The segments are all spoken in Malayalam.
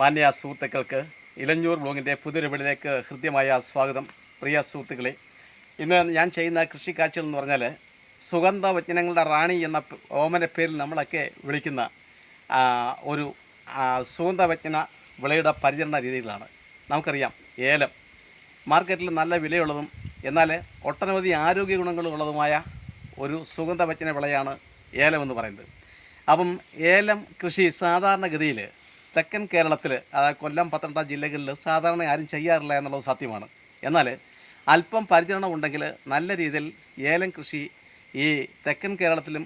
മാന്യ സുഹൃത്തുക്കൾക്ക് ഇലഞ്ഞൂർ ബ്ലോഗിൻ്റെ പുതിയൊരു വീഡിയോയിലേക്ക് ഹൃദ്യമായ സ്വാഗതം. പ്രിയ സുഹൃത്തുക്കളെ, ഇന്ന് ഞാൻ ചെയ്യുന്ന കൃഷി കാഴ്ചകൾ എന്ന് പറഞ്ഞാൽ സുഗന്ധവ്യഞ്ജനങ്ങളുടെ റാണി എന്ന ഓമന പേരിൽ നമ്മളൊക്കെ വിളിക്കുന്ന ഒരു സുഗന്ധവ്യഞ്ജന വിളയുടെ പരിചരണ രീതികളാണ്. നമുക്കറിയാം, ഏലം മാർക്കറ്റിൽ നല്ല വിലയുള്ളതും എന്നാൽ ഒട്ടനവധി ആരോഗ്യ ഗുണങ്ങളുള്ളതുമായ ഒരു സുഗന്ധവ്യഞ്ജന വിളയാണ് ഏലം എന്ന് പറയുന്നത്. അപ്പം ഏലം കൃഷി സാധാരണഗതിയിൽ തെക്കൻ കേരളത്തിൽ, അതായത് കൊല്ലം, പത്തനംതിട്ട ജില്ലകളിൽ സാധാരണ ആരും ചെയ്യാറില്ല എന്നുള്ളത് സത്യമാണ്. എന്നാൽ അല്പം പരിചരണം ഉണ്ടെങ്കിൽ നല്ല രീതിയിൽ ഏലം കൃഷി ഈ തെക്കൻ കേരളത്തിലും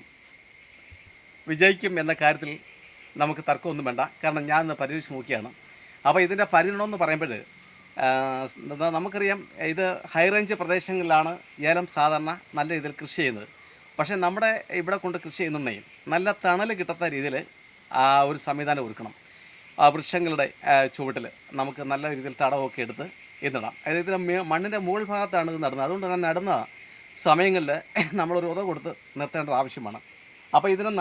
വിജയിക്കും എന്ന കാര്യത്തിൽ നമുക്ക് തർക്കമൊന്നും വേണ്ട. കാരണം ഞാൻ ഇന്ന് പരീക്ഷിച്ച് നോക്കിയാണ്. അപ്പോൾ ഇതിൻ്റെ പരിചരണം എന്ന് പറയുമ്പോൾ നമുക്കറിയാം, ഇത് ഹൈ റേഞ്ച് പ്രദേശങ്ങളിലാണ് ഏലം സാധാരണ നല്ല രീതിയിൽ കൃഷി ചെയ്യുന്നത്. പക്ഷേ നമ്മുടെ ഇവിടെ കൊണ്ട് കൃഷി ചെയ്യുന്നുണ്ടെങ്കിൽ നല്ല തണൽ കിട്ടാത്ത രീതിയിൽ ഒരു സംവിധാനം ഒരുക്കണം. വൃക്ഷങ്ങളുടെ ചുവട്ടിൽ നമുക്ക് നല്ല രീതിയിൽ തടവൊക്കെ എടുത്ത് നടാം. അതായത് ഇതിൻ്റെ മണ്ണിൻ്റെ മുകൾ ഭാഗത്താണ് ഇത് നടുന്നത്. അതുകൊണ്ട് തന്നെ നടുന്ന സമയങ്ങളിൽ നമ്മളൊരു ഉത കൊടുത്ത് നിർത്തേണ്ടത് ആവശ്യമാണ്. അപ്പോൾ ഇതിന്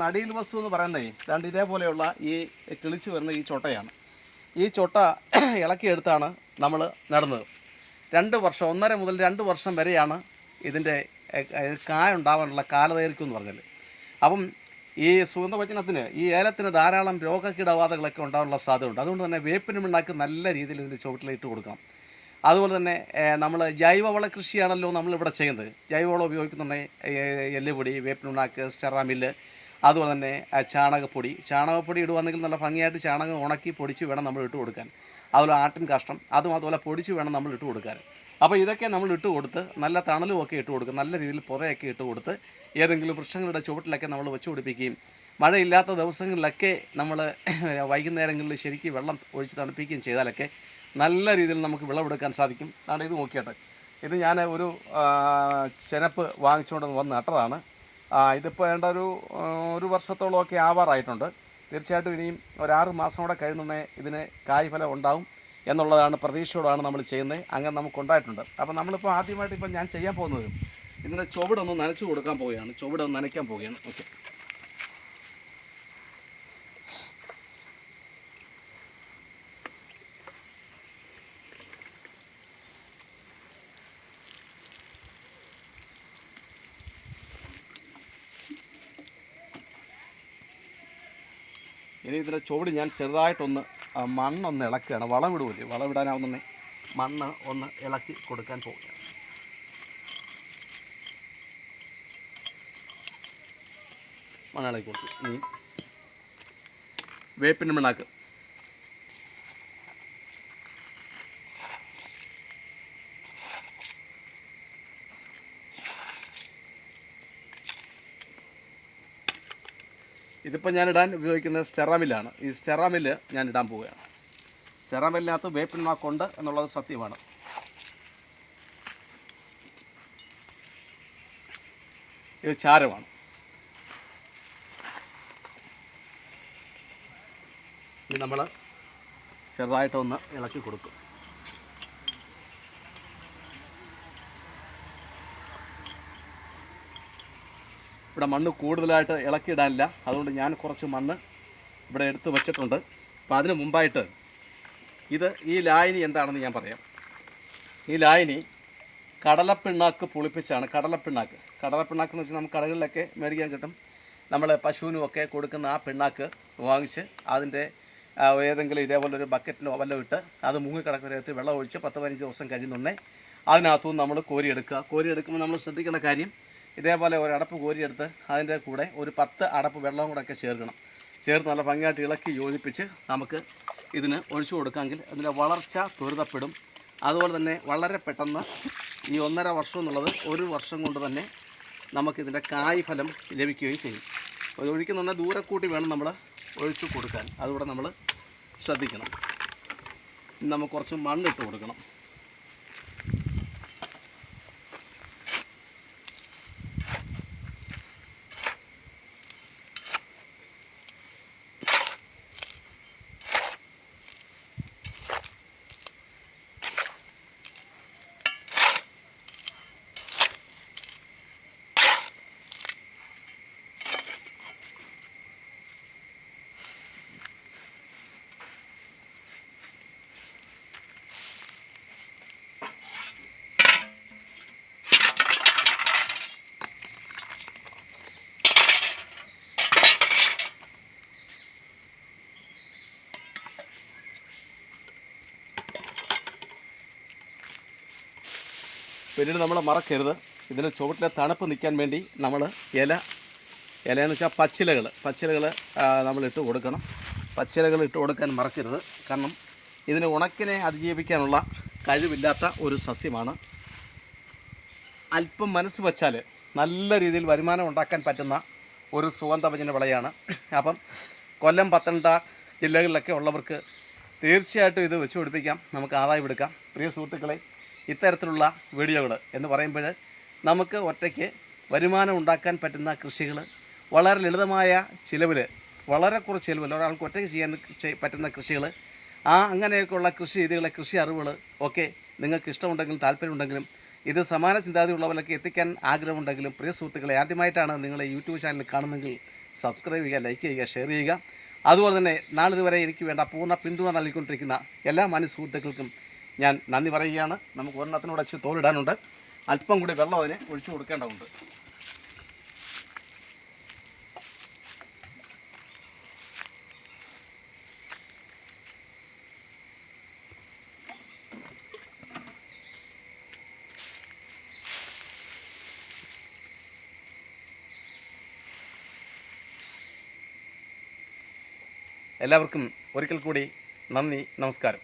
നടീൽ വസ്തു എന്ന് പറയുന്നത് രണ്ട് ഇതേപോലെയുള്ള ഈ കിളിച്ച് വരുന്ന ഈ ചൊട്ടയാണ്. ഈ ചൊട്ട ഇളക്കിയെടുത്താണ് നമ്മൾ നടുന്നത്. 2 വർഷം, 1.5 മുതൽ 2 വർഷം വരെയാണ് ഇതിൻ്റെ കായ ഉണ്ടാകാനുള്ള കാലദൈർഘ്യം എന്ന് പറഞ്ഞാൽ. അപ്പം ഈ സുഗന്ധവ്യഞ്ജനത്തിന്, ഈ ഏലത്തിന് ധാരാളം രോഗകീടബാധകളൊക്കെ ഉണ്ടാകാനുള്ള സാധ്യതയുണ്ട്. അതുകൊണ്ട് തന്നെ വേപ്പിന് പിണ്ണാക്ക് നല്ല രീതിയിൽ ഇതിൻ്റെ ചുവട്ടിലിട്ട് കൊടുക്കണം. അതുപോലെ തന്നെ നമ്മൾ ജൈവവള കൃഷിയാണല്ലോ നമ്മളിവിടെ ചെയ്യുന്നത്. ജൈവവളം ഉപയോഗിക്കുന്നുണ്ടെങ്കിൽ എല്ലുപൊടി, വേപ്പിന് പിണ്ണാക്ക്, സ്റ്റെറാമില്ല്, അതുപോലെ തന്നെ ചാണകപ്പൊടി ഇടുവാണെങ്കിൽ നല്ല ഭംഗിയായിട്ട് ചാണകം ഉണക്കി പൊടിച്ച് വേണം നമ്മൾ ഇട്ട് കൊടുക്കാൻ. അതുപോലെ ആട്ടിൻ കാഷ്ടം അതുപോലെ പൊടിച്ച് വേണം നമ്മൾ ഇട്ട് കൊടുക്കാൻ. അപ്പോൾ ഇതൊക്കെ നമ്മൾ ഇട്ട് കൊടുത്ത് നല്ല തണലുമൊക്കെ ഇട്ട് കൊടുക്കും. നല്ല രീതിയിൽ പുതയൊക്കെ ഇട്ട് കൊടുത്ത് ഏതെങ്കിലും വൃക്ഷങ്ങളുടെ ചുവട്ടിലൊക്കെ നമ്മൾ വെച്ച് പിടിപ്പിക്കുകയും മഴയില്ലാത്ത ദിവസങ്ങളിലൊക്കെ നമ്മൾ വൈകുന്നേരങ്ങളിൽ ശരിക്കും വെള്ളം ഒഴിച്ച് തണുപ്പിക്കുകയും ചെയ്താലൊക്കെ നല്ല രീതിയിൽ നമുക്ക് വിളവെടുക്കാൻ സാധിക്കും. അതാണ് ഇത് നോക്കിയിട്ട്. ഇത് ഞാൻ ഒരു ചെനപ്പ് വാങ്ങിച്ചുകൊണ്ട് വന്ന് നട്ടതാണ്. ഇതിപ്പോൾ വേണ്ട ഒരു വർഷത്തോളമൊക്കെ ആവാറായിട്ടുണ്ട്. തീർച്ചയായിട്ടും ഇനിയും ഒരു 6 മാസം കൂടെ കഴിയുന്നുണ്ടെങ്കിൽ ഇതിന് കായ്ഫലം ഉണ്ടാവും എന്നുള്ളതാണ് പ്രതീക്ഷയോടാണ് നമ്മൾ ചെയ്യുന്നത്. അങ്ങനെ നമുക്കുണ്ടായിട്ടുണ്ട്. അപ്പോൾ നമ്മളിപ്പോൾ ആദ്യമായിട്ട് ഞാൻ ചെയ്യാൻ പോകുന്നത് ഇതിൻ്റെ ചുവടൊന്ന് നനച്ചു കൊടുക്കാൻ പോവുകയാണ്. ചുവടൊന്ന് നനയ്ക്കാൻ പോവുകയാണ്. ഓക്കെ, ഇനി ഇതിൻ്റെ ചുവട് ഞാൻ ചെറുതായിട്ടൊന്ന് മണ്ണൊന്ന് ഇളക്കുകയാണ്. വളമിടുമല്ലേ, വളമിടാനാവുന്ന മണ്ണ് ഒന്ന് ഇളക്കി കൊടുക്കാൻ പോവുകയാണ്. മണ്ണിളക്കി കൊടുത്തു. ഇനി വേപ്പിൻ്റെ പിണ്ണാക്ക്, ഇതിപ്പോൾ ഞാൻ ഇടാൻ ഉപയോഗിക്കുന്നത് സ്റ്റെറാമില്ലാണ്. ഈ സ്റ്റെറാമില്ല് ഞാൻ ഇടാൻ പോവുകയാണ്. സ്റ്റെറാമില്ലിനകത്ത് വേപ്പിൻ പിണ്ണാക്കുണ്ട് എന്നുള്ളത് സത്യമാണ്. ഇത് ചാരമാണ്. ഇത് നമ്മൾ ചെറുതായിട്ടൊന്ന് ഇളക്കി കൊടുക്കും. ഇവിടെ മണ്ണ് കൂടുതലായിട്ട് ഇളക്കിയിടാനില്ല. അതുകൊണ്ട് ഞാൻ കുറച്ച് മണ്ണ് ഇവിടെ എടുത്ത് വച്ചിട്ടുണ്ട്. അപ്പോൾ അതിന് മുമ്പായിട്ട് ഈ ലായനി എന്താണെന്ന് ഞാൻ പറയാം. ഈ ലായനി കടലപ്പിണ്ണാക്ക് പുളിപ്പിച്ചാണ്. കടലപ്പിണ്ണാക്ക് എന്ന് വെച്ചാൽ നമുക്ക് കടകളിലൊക്കെ മേടിക്കാൻ കിട്ടും. നമ്മൾ പശുവിനുമൊക്കെ കൊടുക്കുന്ന ആ പിണ്ണാക്ക് വാങ്ങിച്ച് അതിൻ്റെ ഏതെങ്കിലും ഇതേപോലൊരു ബക്കറ്റിലോ വല്ലതും ഇട്ട് അത് മുങ്ങിക്കിടക്കുന്ന നേരത്ത് വെള്ളം ഒഴിച്ച് 10-15 ദിവസം കഴിയുന്നുണ്ടെങ്കിൽ അതിനകത്തുനിന്ന് നമ്മൾ കോരിയെടുക്കുമ്പോൾ നമ്മൾ ശ്രദ്ധിക്കേണ്ട കാര്യം, ഇതേപോലെ ഒരു അടപ്പ് കോരിയെടുത്ത് അതിൻ്റെ കൂടെ ഒരു 10 അടപ്പ് വെള്ളവും കൂടെ ഒക്കെ ചേർത്ത് നല്ല ഭംഗിയായിട്ട് ഇളക്കി യോജിപ്പിച്ച് നമുക്ക് ഇതിന് ഒഴിച്ചു കൊടുക്കാമെങ്കിൽ അതിൻ്റെ വളർച്ച ത്വരിതപ്പെടും. അതുപോലെ തന്നെ വളരെ പെട്ടെന്ന് ഈ 1.5 വർഷം എന്നുള്ളത് 1 വർഷം കൊണ്ട് തന്നെ നമുക്കിതിൻ്റെ കായ് ഫലം ലഭിക്കുകയും ചെയ്യും. അത് ഒഴിക്കുന്നുണ്ടെങ്കിൽ ദൂരെ കൂട്ടി വേണം നമ്മൾ ഒഴിച്ചു കൊടുക്കാൻ. അതുകൂടെ നമ്മൾ ശ്രദ്ധിക്കണം. നമുക്ക് കുറച്ച് മണ്ണിട്ട് കൊടുക്കണം. പിന്നീട് നമ്മൾ മറക്കരുത്, ഇതിന് ചുവട്ടിലെ തണുപ്പ് നിൽക്കാൻ വേണ്ടി നമ്മൾ ഇലയെന്ന് വെച്ചാൽ പച്ചിലകൾ നമ്മൾ ഇട്ട് കൊടുക്കണം. പച്ചിലകൾ ഇട്ട് കൊടുക്കാൻ മറക്കരുത്. കാരണം ഇതിന് ഉണക്കിനെ അതിജീവിക്കാനുള്ള കഴിവില്ലാത്ത ഒരു സസ്യമാണ്. അല്പം മനസ്സ് വച്ചാൽ നല്ല രീതിയിൽ വരുമാനം ഉണ്ടാക്കാൻ പറ്റുന്ന ഒരു സുഗന്ധവ്യഞ്ജന വിളയാണ്. അപ്പം കൊല്ലം, പത്തനംതിട്ട ജില്ലകളിലൊക്കെ ഉള്ളവർക്ക് തീർച്ചയായിട്ടും ഇത് വെച്ച് പിടിപ്പിക്കാം, നമുക്ക് ആദായം എടുക്കാം. പ്രിയ സുഹൃത്തുക്കളെ, ഇത്തരത്തിലുള്ള വീഡിയോകൾ എന്ന് പറയുമ്പോൾ നമുക്ക് ഒറ്റയ്ക്ക് വരുമാനം ഉണ്ടാക്കാൻ പറ്റുന്ന കൃഷികൾ, വളരെ ലളിതമായ ചിലവിൽ, വളരെ കുറച്ച് ചിലവിൽ ഒരാൾക്ക് ഒറ്റയ്ക്ക് ചെയ്യാൻ പറ്റുന്ന കൃഷികൾ, അങ്ങനെയൊക്കെയുള്ള കൃഷി രീതികളെ, കൃഷി അറിവുകൾ ഒക്കെ നിങ്ങൾക്ക് ഇഷ്ടമുണ്ടെങ്കിലും താല്പര്യമുണ്ടെങ്കിലും ഇത് സമാന ചിന്താഗതിയുള്ളവരിലേക്ക് എത്തിക്കാൻ ആഗ്രഹമുണ്ടെങ്കിലും, പ്രിയ സുഹൃത്തുക്കളെ, ആദ്യമായിട്ടാണ് നിങ്ങൾ യൂട്യൂബ് ചാനൽ കാണുന്നതെങ്കിൽ സബ്സ്ക്രൈബ് ചെയ്യുക, ലൈക്ക് ചെയ്യുക, ഷെയർ ചെയ്യുക. അതുപോലെ തന്നെ നാളിതുവരെ എനിക്ക് വേണ്ട പൂർണ്ണ പിന്തുണ നൽകിക്കൊണ്ടിരിക്കുന്ന എല്ലാ മാന്യ സുഹൃത്തുക്കൾക്കും ഞാൻ നന്ദി പറയുകയാണ്. നമുക്ക് ഒരെണ്ണത്തിനോട് വെച്ച് തോലിടാനുണ്ട്, അല്പം കൂടി വെള്ളം അതിന് ഒഴിച്ചു കൊടുക്കേണ്ടതുണ്ട്. എല്ലാവർക്കും ഒരിക്കൽ കൂടി നന്ദി, നമസ്കാരം.